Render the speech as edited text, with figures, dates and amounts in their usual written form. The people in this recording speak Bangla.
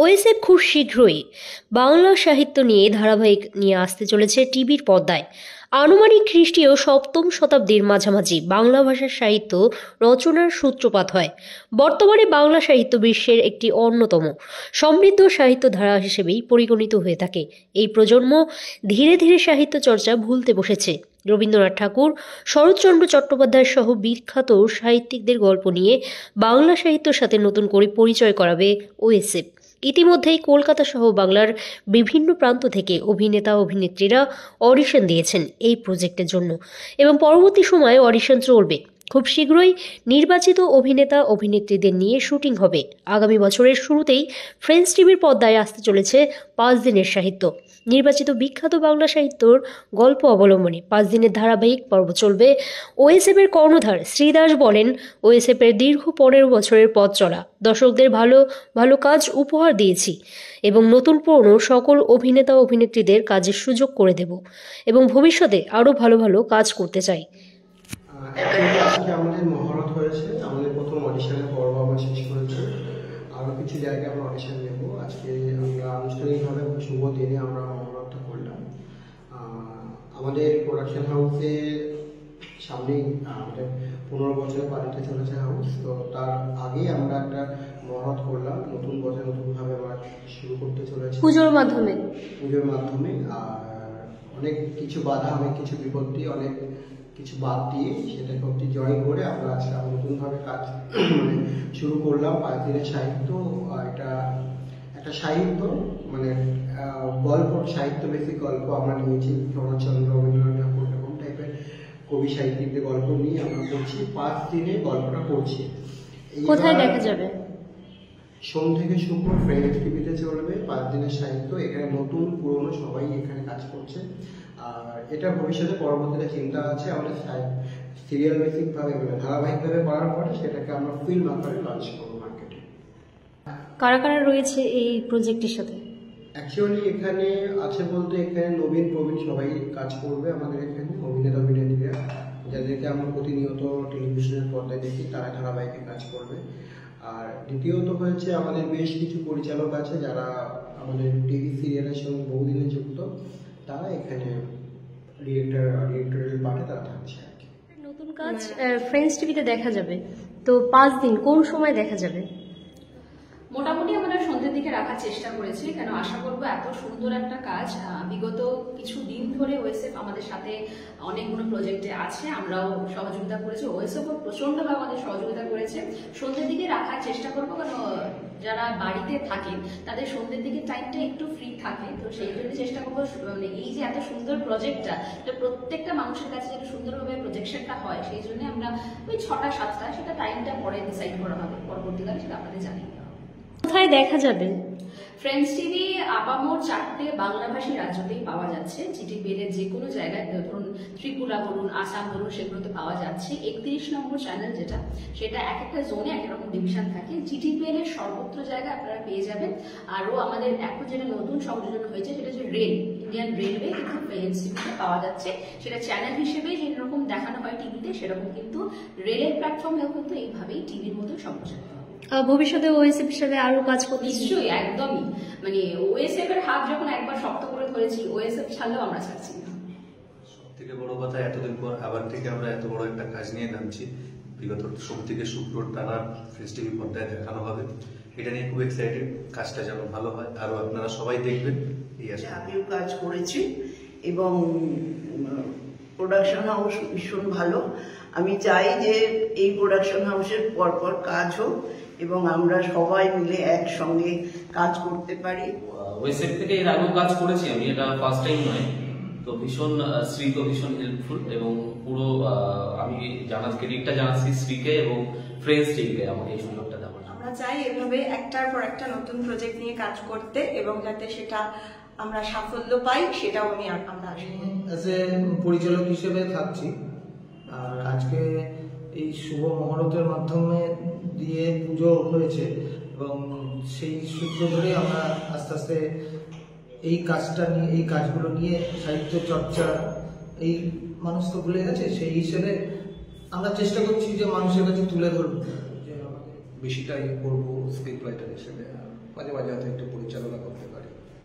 ওএসএফ খুব শীঘ্রই বাংলা সাহিত্য নিয়ে ধারাবাহিক নিয়ে আসতে চলেছে টিভির পর্দায়। আনুমানিক খ্রিস্টীয় সপ্তম শতাব্দীর মাঝামাঝি বাংলা ভাষার সাহিত্য রচনার সূত্রপাত হয়। বর্তমানে বাংলা সাহিত্য বিশ্বের একটি অন্যতম সমৃদ্ধ সাহিত্য ধারা হিসেবেই পরিগণিত হয়ে থাকে। এই প্রজন্ম ধীরে ধীরে সাহিত্য চর্চা ভুলতে বসেছে। রবীন্দ্রনাথ ঠাকুর, শরৎচন্দ্র চট্টোপাধ্যায় সহ বিখ্যাত সাহিত্যিকদের গল্প নিয়ে বাংলা সাহিত্যের সাথে নতুন করে পরিচয় করাবে ওএসএফ। ইতিমধ্যেই কলকাতা সহ বাংলার বিভিন্ন প্রান্ত থেকে অভিনেতা অভিনেত্রীরা অডিশন দিয়েছেন এই প্রজেক্টের জন্য এবং পরবর্তী সময়ে অডিশন চলবে। খুব শীঘ্রই নির্বাচিত অভিনেতা অভিনেত্রীদের নিয়ে শুটিং হবে। আগামী বছরের শুরুতেই ফ্রেন্ডস টিভির পর্দায় আসতে চলেছে 5 দিনের সাহিত্য। নির্বাচিত বিখ্যাত বাংলা সাহিত্যর গল্প অবলম্বনে 5 দিনের ধারাবাহিক পর্ব চলবে। ওএসএফের কর্ণধার শ্রীদাস বলেন, ওএসএফের দীর্ঘ 15 বছরের পথ চলা, দর্শকদের ভালো ভালো কাজ উপহার দিয়েছি এবং নতুন পুরনো সকল অভিনেতা অভিনেত্রীদের কাজের সুযোগ করে দেব এবং ভবিষ্যতে আরও ভালো ভালো কাজ করতে চাই। আজকে আমাদের মহরত হয়েছে, আমাদের প্রথম অডিশনের পর্ব আমরা শেষ করেছি। আরও কিছু জায়গায় আমরা অডিশন নেব। আজকে আমরা আনুষ্ঠানিকভাবে শুভ দিনে আমরা মহরতটা করলাম। আমাদের প্রোডাকশন হাউসে সামনেই আমাদের 15 বছরে পালিতে চলেছে হাউস, তো তার আগেই আমরা একটা মহরত করলাম। নতুন বছর নতুনভাবে আমরা শুরু করতে চলেছি পুজোর মাধ্যমে। আর অনেক কিছু বাধা, অনেক কিছু বিপত্তি, অনেক কিছু বাদ দিয়ে সেটাকে অব্দি জয় করে আমরা আজকে নতুনভাবে কাজ শুরু করলাম। 5 দিনের সাহিত্য। এটা একটা সাহিত্য গল্প, সাহিত্য বেসিক গল্প আমরা নিয়েছি। শরৎচন্দ্র, রবীন্দ্রনাথ ঠাকুর এরকম টাইপের কবি সাহিত্যিকদের গল্প নিয়ে আমরা করছি। 5 দিনে গল্পটা করছি। কোথায় দেখা যাবে? সোম থেকে শুক্র ফ্রেন্ডস টিভিতে চলবে 5 দিনের সাহিত্য। এখানে নতুন পুরনো সবাই এখানে কাজ করছে। আর এটা ভবিষ্যতে পরবর্তীতে চিন্তা আছে আমাদের সিরিয়াল বেসিক ভাবে ধারাবাহিকভাবে করার পরে সেটাকে আমরা ফিল্ম আকারে লঞ্চ করবো মার্কেটে। কারা কারা রয়েছে এই প্রজেক্টের সাথে? অ্যাকচুয়ালি এখানে আছে বলতে এখানে নবীন প্রবীণ সবাই কাজ করবে। আমাদের এখানে অভিনেতা অভিনেত্রীরা যাদেরকে আমরা প্রতিনিয়ত টেলিভিশনের পর্দায় দেখি, তারা ধারাবাহিকে কাজ করবে। আর দ্বিতীয়ত হয়েছে আমাদের বেশ কিছু পরিচালক আছে যারা আমাদের টিভি সিরিয়ালের সঙ্গে বহুদিনে যুক্ত, তারা এখানে ডিরেক্টরিয়াল পার্টে তারা থাকছে আর কি। নতুন কাজ ফ্রেন্ডস টিভিতে দেখা যাবে, তো 5 দিন কোন সময় দেখা যাবে? মোটামুটি আমরা সন্ধ্যের দিকে রাখার চেষ্টা করেছি, কেন আশা করবো এত সুন্দর একটা কাজ বিগত কিছু দিন ধরে ওএসএফ আমাদের সাথে অনেকগুলো প্রজেক্টে আছে, আমরাও সহযোগিতা করেছি, ওএসএফও প্রচন্ডভাবে আমাদের সহযোগিতা করেছে। সন্ধ্যের দিকে রাখার চেষ্টা করবো, কারণ যারা বাড়িতে থাকেন তাদের সন্ধ্যের দিকে টাইমটা একটু ফ্রি থাকে, তো সেই জন্য চেষ্টা করবো এই যে এত সুন্দর প্রজেক্টটা প্রত্যেকটা মানুষের কাছে যেন সুন্দরভাবে প্রজেকশনটা হয়, সেই জন্য আমরা ওই 6টা 7টা সেটা টাইমটা পরে ডিসাইড করা হবে, পরবর্তীকালে সেটা আপনাদের জানিয়ে দেওয়া হবে। কোথায় দেখা যাবে? ফ্রেন্ডস টিভি আপামোর 4টে বাংলাভাষী রাজ্যতেই পাওয়া যাচ্ছে। জিটিপিএলের যে কোনো জায়গায়, ধরুন ত্রিপুরা বলুন, আসাম বলুন, সেগুলোতে পাওয়া যাচ্ছে। 31 নম্বর চ্যানেল যেটা, সেটা এক একটা জোনে এক রকম ডিভিশন থাকে। জিটিপিএল এর সর্বত্র জায়গায় আপনারা পেয়ে যাবেন। আরও আমাদের এখন যেটা নতুন সংযোজন হয়েছে সেটা হচ্ছে রেল, ইন্ডিয়ান রেলওয়ে কিন্তু ফ্রেন্ডস টিভিতে পাওয়া যাচ্ছে। সেটা চ্যানেল হিসেবে যেরকম দেখানো হয় টিভিতে, সেরকম কিন্তু রেলের প্ল্যাটফর্মেও কিন্তু এইভাবেই টিভির মতো সম্প্রচার হয়। ভবিষ্যতে ওএসএফ হিসেবে আরো কাজ করতে নিশ্চয়ই, একদমই। ওএসএফ এর হাত যখন একবার শক্ত করে ধরেছি, ওএসএফ ছাড়লেও আমরা ছাড়ছি না। সবথেকে বড় কথা, এতদিন পর আবার থেকে আমরা এত বড় একটা কাজ নিয়ে নামছি। বিগত সোম থেকে শুক্র টানা ফ্রেন্ডস টিভি পর্দায় দেখানো হবে। এটা নিয়ে খুব এক্সাইটেড, কাজটা যেন ভালো হয়, আরো আপনারা সবাই দেখবেন। আমিও কাজ করেছি এবং প্রোডাকশন হাউস ভীষণ ভালো। আমি চাই যে এই প্রোডাকশন হাউসের পরপর কাজ হোক এবং আমরা সবাই মিলে একসঙ্গে কাজ করতে পারি। ওয়েসেট থেকে এর আগেও কাজ করেছি আমি, এটা ফার্স্ট টাইম নয়। তো ভীষণ শ্রী তো ভীষণ হেল্পফুল এবং পুরো আমি ক্রেডিটটা জানাচ্ছি শ্রীকে এবং ফ্রেন্ডস টিভিকে আমাকে এই সুযোগটা দেওয়ার। আমরা চাই এভাবে একটার পর একটা নতুন প্রজেক্ট নিয়ে কাজ করতে এবং যাতে সেটা আমরা সাফল্য পাই, সেটাও আমরা আশা পরিচালক হিসেবে থাকছি। আর আজকে এই শুভ মহরতের মাধ্যমে দিয়ে পুজো হয়েছে এবং সেই সূত্র ধরে আমরা আস্তে আস্তে এই কাজটা নিয়ে, এই কাজগুলো নিয়ে সাহিত্য চর্চা, এই মানুষ তো ভুলে গেছে, সেই হিসেবে আমরা চেষ্টা করছি যে মানুষের কাছে তুলে ধরবো, যে বেশিটাই করবো স্ক্রিপ্ট রাইটার হিসেবে, মাঝে মাঝে হয়তো একটু পরিচালনা